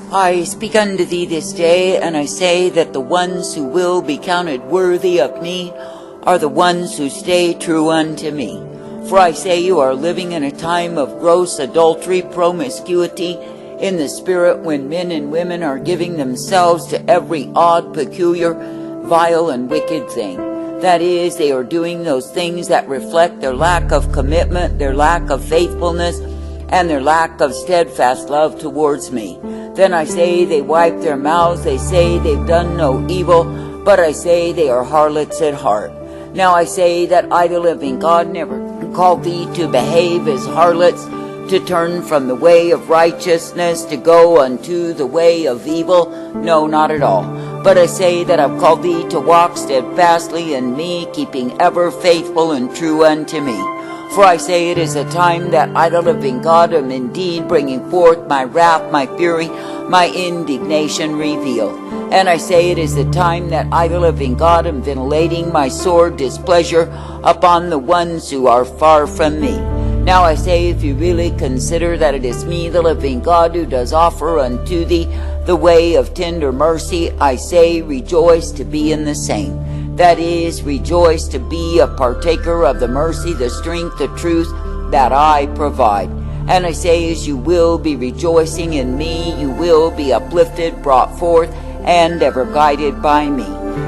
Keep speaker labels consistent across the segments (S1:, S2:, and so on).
S1: I speak unto thee this day, and I say that the ones who will be counted worthy of me are the ones who stay true unto me. For I say you are living in a time of gross adultery, promiscuity, in the spirit, when men and women are giving themselves to every odd, peculiar, vile, and wicked thing. That is, they are doing those things that reflect their lack of commitment, their lack of faithfulness, and their lack of steadfast love towards me. Then I say they wipe their mouths, they say they've done no evil, but I say they are harlots at heart. Now I say that I, the living God, never called thee to behave as harlots, to turn from the way of righteousness, to go unto the way of evil. No, not at all. But I say that I've called thee to walk steadfastly in me, keeping ever faithful and true unto me. For I say it is a time that I, the living God, am indeed bringing forth my wrath, my fury, my indignation revealed. And I say it is the time that I, the living God, am ventilating my sore displeasure upon the ones who are far from me. Now I say, if you really consider that it is me, the living God, who does offer unto thee the way of tender mercy, I say, rejoice to be in the same. That is, rejoice to be a partaker of the mercy, the strength, the truth that I provide. And I say, as you will be rejoicing in me, you will be uplifted, brought forth, and ever guided by me.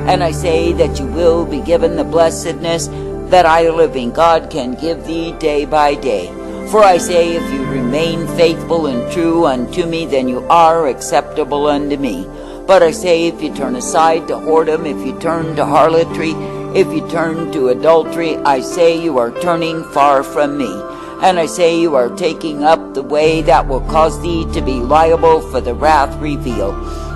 S1: And I say that you will be given the blessedness that I, the living God, can give thee day by day. For I say, if you remain faithful and true unto me, then you are acceptable unto me. But I say, if you turn aside to whoredom, if you turn to harlotry, if you turn to adultery, I say you are turning far from me. And I say you are taking up the way that will cause thee to be liable for the wrath revealed.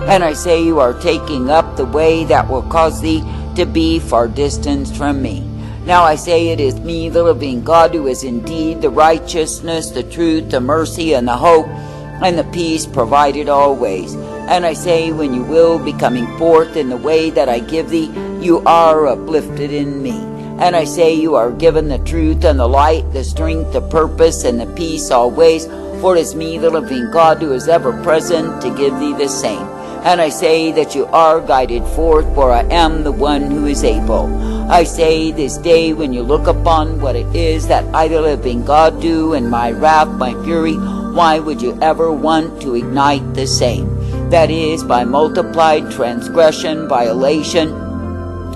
S1: And I say you are taking up the way that will cause thee to be far distanced from me. Now I say it is me, the living God, who is indeed the righteousness, the truth, the mercy, and the hope, and the peace provided always. And I say, when you will be coming forth in the way that I give thee, you are uplifted in me. And I say you are given the truth and the light, the strength, the purpose, and the peace always. For it is me, the living God, who is ever present to give thee the same. And I say that you are guided forth, for I am the one who is able. I say this day, when you look upon what it is that I, the living God, do in my wrath, my fury, why would you ever want to ignite the same? That is, by multiplied transgression, violation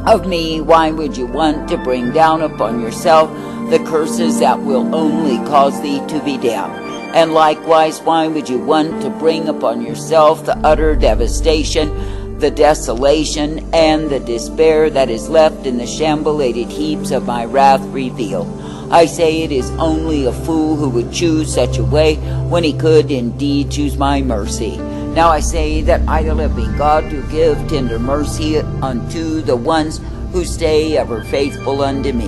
S1: of me, why would you want to bring down upon yourself the curses that will only cause thee to be damned? And likewise, why would you want to bring upon yourself the utter devastation, the desolation, and the despair that is left in the shambulated heaps of my wrath revealed? I say it is only a fool who would choose such a way when he could indeed choose my mercy. Now I say that I, the living God, do give tender mercy unto the ones who stay ever faithful unto me.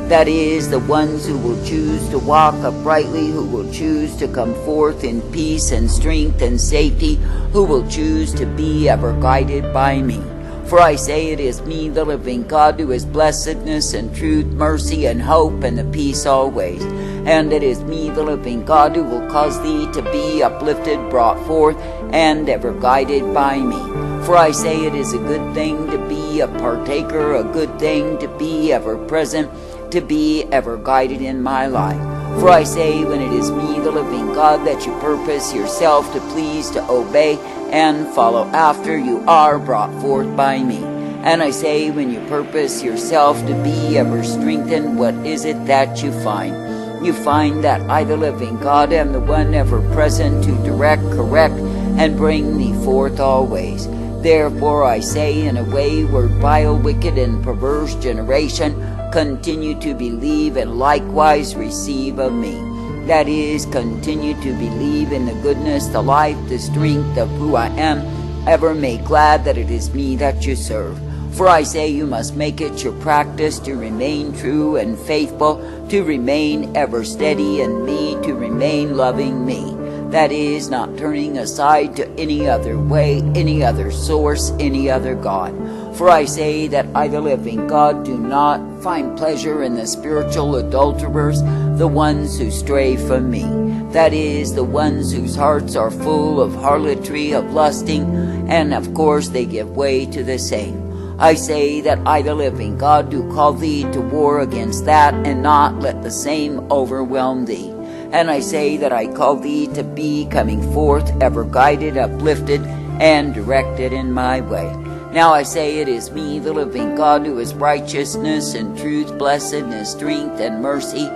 S1: That is, the ones who will choose to walk uprightly, who will choose to come forth in peace and strength and safety, who will choose to be ever guided by me. For I say it is me, the living God, who is blessedness and truth, mercy and hope and the peace always. And it is me, the living God, who will cause thee to be uplifted, brought forth, and ever guided by me. For I say it is a good thing to be a partaker, a good thing to be ever present, to be ever guided in my life. For I say, when it is me, the living God, that you purpose yourself to please, to obey, and follow after, you are brought forth by me. And I say, when you purpose yourself to be ever strengthened, what is it that you find? You find that I, the living God, am the one ever present to direct, correct, and bring thee forth always. Therefore I say, in a wayward, vile, wicked, and perverse generation, continue to believe and likewise receive of me. That is, continue to believe in the goodness, the life, the strength of who I am. Ever make glad that it is me that you serve. For I say you must make it your practice to remain true and faithful, to remain ever steady in me, to remain loving me. That is, not turning aside to any other way, any other source, any other God. For I say that I, the living God, do not find pleasure in the spiritual adulterers, the ones who stray from me. That is, the ones whose hearts are full of harlotry, of lusting, and of course they give way to the same. I say that I, the living God, do call thee to war against that, and not let the same overwhelm thee. And I say that I call thee to be coming forth, ever guided, uplifted, and directed in my way. Now I say it is me, the living God, who is righteousness and truth, blessedness, strength, and mercy,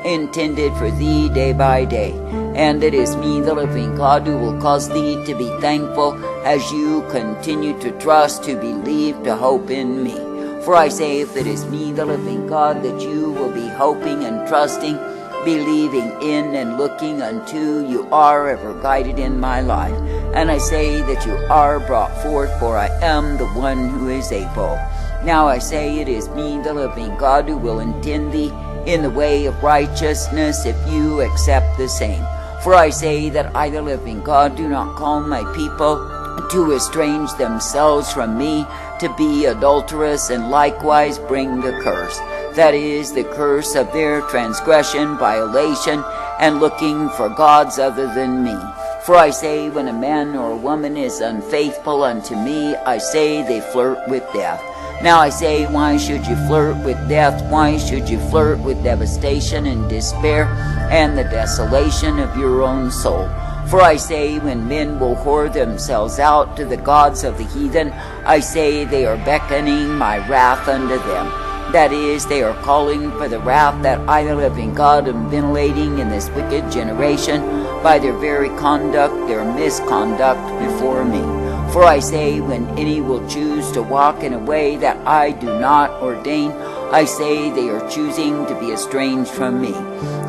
S1: intended for thee day by day. And it is me, the living God, who will cause thee to be thankful as you continue to trust, to believe, to hope in me. For I say, if it is me, the living God, that you will be hoping and trusting, believing in and looking unto, you are ever guided in my life. And I say that you are brought forth, for I am the one who is able. Now I say it is me, the living God, who will intend thee in the way of righteousness, if you accept the same. For I say that I, the living God, do not call my people to estrange themselves from me, to be adulterous, and likewise bring the curse. That is, the curse of their transgression, violation, and looking for gods other than me. For I say, when a man or a woman is unfaithful unto me, I say they flirt with death. Now I say, why should you flirt with death? Why should you flirt with devastation and despair and the desolation of your own soul? For I say, when men will whore themselves out to the gods of the heathen, I say they are beckoning my wrath unto them. That is, they are calling for the wrath that I, the living God, am ventilating in this wicked generation by their very conduct, their misconduct before me. For I say, when any will choose to walk in a way that I do not ordain, I say they are choosing to be estranged from me.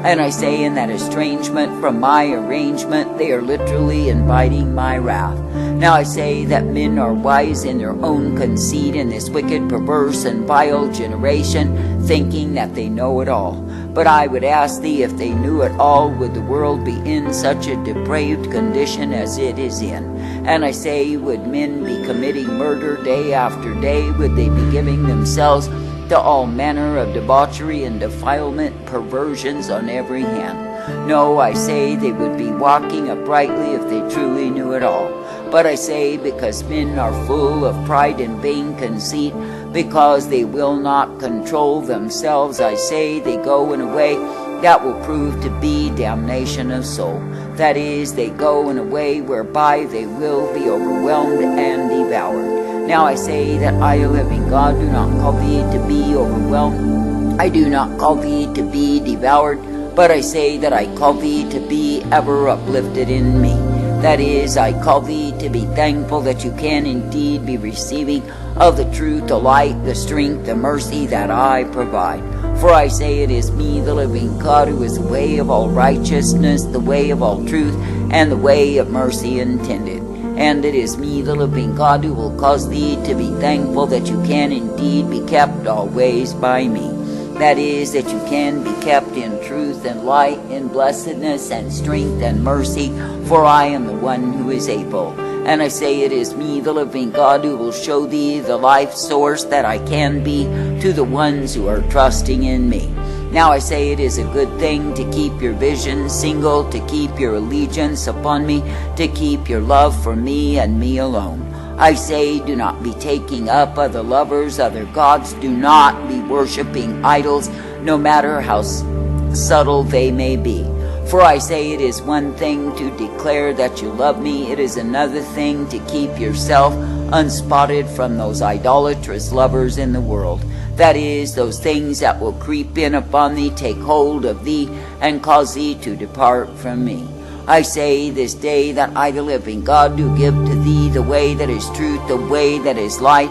S1: And I say, in that estrangement from my arrangement, they are literally inviting my wrath. Now I say that men are wise in their own conceit in this wicked, perverse, and vile generation, thinking that they know it all. But I would ask thee, if they knew it all, would the world be in such a depraved condition as it is in? And I say, would men be committing murder day after day? Would they be giving themselves to all manner of debauchery and defilement, perversions on every hand? No, I say they would be walking uprightly if they truly knew it all. But I say, because men are full of pride and vain conceit, because they will not control themselves, I say they go in a way that will prove to be damnation of soul. That is, they go in a way whereby they will be overwhelmed and devoured. Now I say that I, a living God, do not call thee to be overwhelmed. I do not call thee to be devoured, but I say that I call thee to be ever uplifted in me. That is, I call thee to be thankful that you can indeed be receiving of the truth, the light, the strength, the mercy that I provide. For I say it is me, the living God, who is the way of all righteousness, the way of all truth, and the way of mercy intended. And it is me, the living God, who will cause thee to be thankful that you can indeed be kept always by me. That is, that you can be kept in truth and light, in blessedness and strength and mercy, for I am the one who is able. And I say it is me, the living God, who will show thee the life source that I can be to the ones who are trusting in me. Now I say it is a good thing to keep your vision single, to keep your allegiance upon me, to keep your love for me and me alone. I say, do not be taking up other lovers, other gods. Do not be worshiping idols, no matter how subtle they may be. For I say it is one thing to declare that you love me. It is another thing to keep yourself unspotted from those idolatrous lovers in the world. That is, those things that will creep in upon thee, take hold of thee, and cause thee to depart from me. I say this day that I, the living God, do give to thee the way that is truth, the way that is light,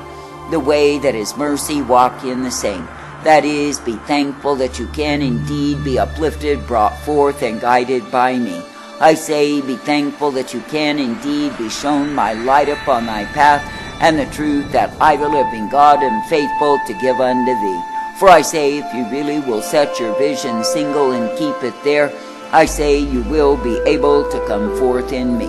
S1: the way that is mercy. Walk in the same. That is, be thankful that you can indeed be uplifted, brought forth, and guided by me. I say, be thankful that you can indeed be shown my light upon thy path, and the truth that I, the living God, am faithful to give unto thee. For I say, if you really will set your vision single and keep it there, I say you will be able to come forth in me.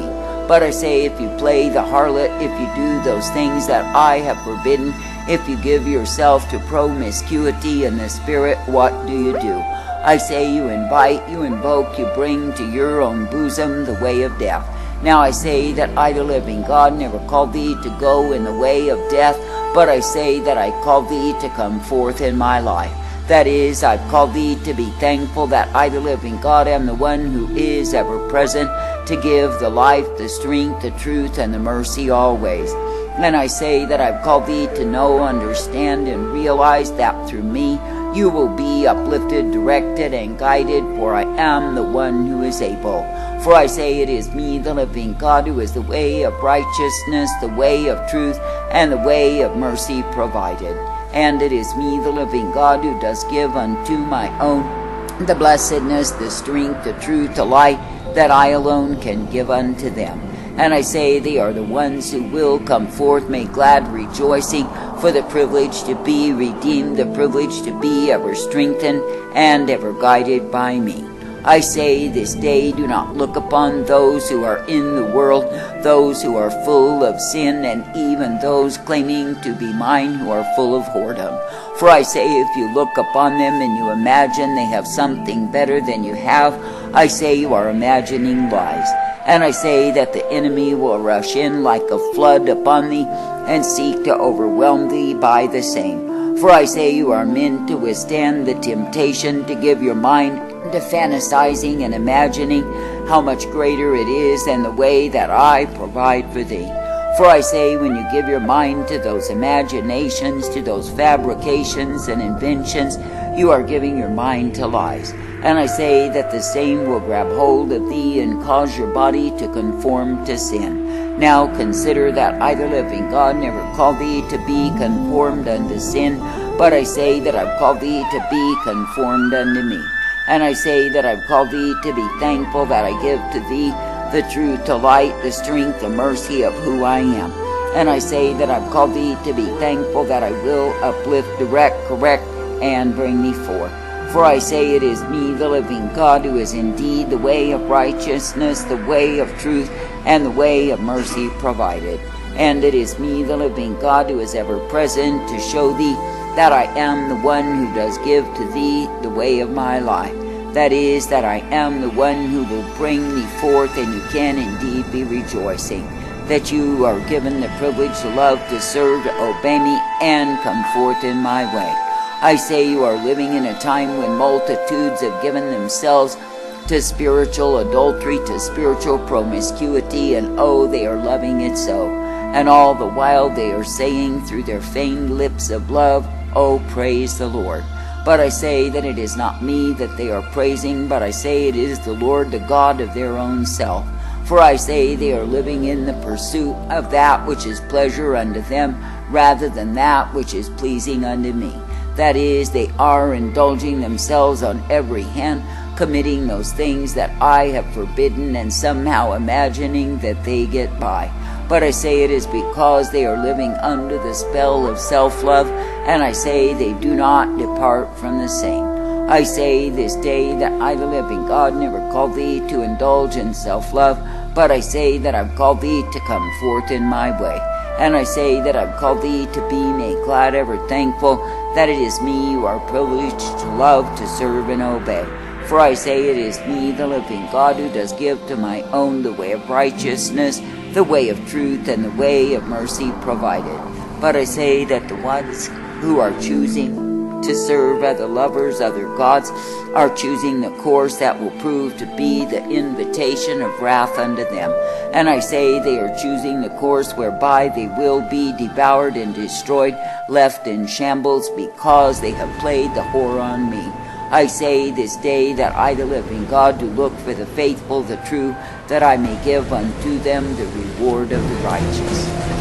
S1: But I say, if you play the harlot, if you do those things that I have forbidden, if you give yourself to promiscuity in the spirit, what do? I say, you invite, you invoke, you bring to your own bosom the way of death. Now I say that I, the living God, never called thee to go in the way of death, but I say that I called thee to come forth in my life. That is, I've called thee to be thankful that I, the living God, am the one who is ever present to give the life, the strength, the truth, and the mercy always. And I say that I've called thee to know, understand, and realize that through me you will be uplifted, directed, and guided, for I am the one who is able. For I say it is me, the living God, who is the way of righteousness, the way of truth, and the way of mercy provided. And it is me, the living God, who does give unto my own the blessedness, the strength, the truth, the light, that I alone can give unto them. And I say they are the ones who will come forth, make glad rejoicing, for the privilege to be redeemed, the privilege to be ever strengthened and ever guided by me. I say this day, do not look upon those who are in the world, those who are full of sin, and even those claiming to be mine who are full of whoredom. For I say, if you look upon them and you imagine they have something better than you have, I say you are imagining lies. And I say that the enemy will rush in like a flood upon thee and seek to overwhelm thee by the same. For I say you are meant to withstand the temptation to give your mind to fantasizing and imagining how much greater it is than the way that I provide for thee. For I say, when you give your mind to those imaginations, to those fabrications and inventions, you are giving your mind to lies. And I say that the same will grab hold of thee and cause your body to conform to sin. Now consider that I, the living God, never called thee to be conformed unto sin, but I say that I've called thee to be conformed unto me. And I say that I've called thee to be thankful that I give to thee the truth, the light, the strength, the mercy of who I am. And I say that I've called thee to be thankful that I will uplift, direct, correct, and bring thee forth. For I say it is me, the living God, who is indeed the way of righteousness, the way of truth, and the way of mercy provided. And it is me, the living God, who is ever present to show thee that I am the one who does give to thee the way of my life. That is, that I am the one who will bring thee forth, and you can indeed be rejoicing that you are given the privilege to love, to serve, to obey me, and come forth in my way. I say you are living in a time when multitudes have given themselves to spiritual adultery, to spiritual promiscuity, and oh, they are loving it so. And all the while they are saying through their feigned lips of love, oh, praise the Lord. But I say that it is not me that they are praising, but I say it is the Lord, the God of their own self. For I say they are living in the pursuit of that which is pleasure unto them, rather than that which is pleasing unto me. That is, they are indulging themselves on every hand, committing those things that I have forbidden, and somehow imagining that they get by. But I say it is because they are living under the spell of self-love, and I say they do not depart from the same. I say this day that I, the living God, never called thee to indulge in self-love, but I say that I've called thee to come forth in my way. And I say that I've called thee to be made glad, ever thankful, that it is me you are privileged to love, to serve, and obey. For I say it is me, the living God, who does give to my own the way of righteousness, the way of truth, and the way of mercy provided. But I say that the ones who are choosing to serve other lovers, other gods, are choosing the course that will prove to be the invitation of wrath unto them. And I say they are choosing the course whereby they will be devoured and destroyed, left in shambles, because they have played the whore on me. I say this day that I, the living God, do look for the faithful, the true, that I may give unto them the reward of the righteous.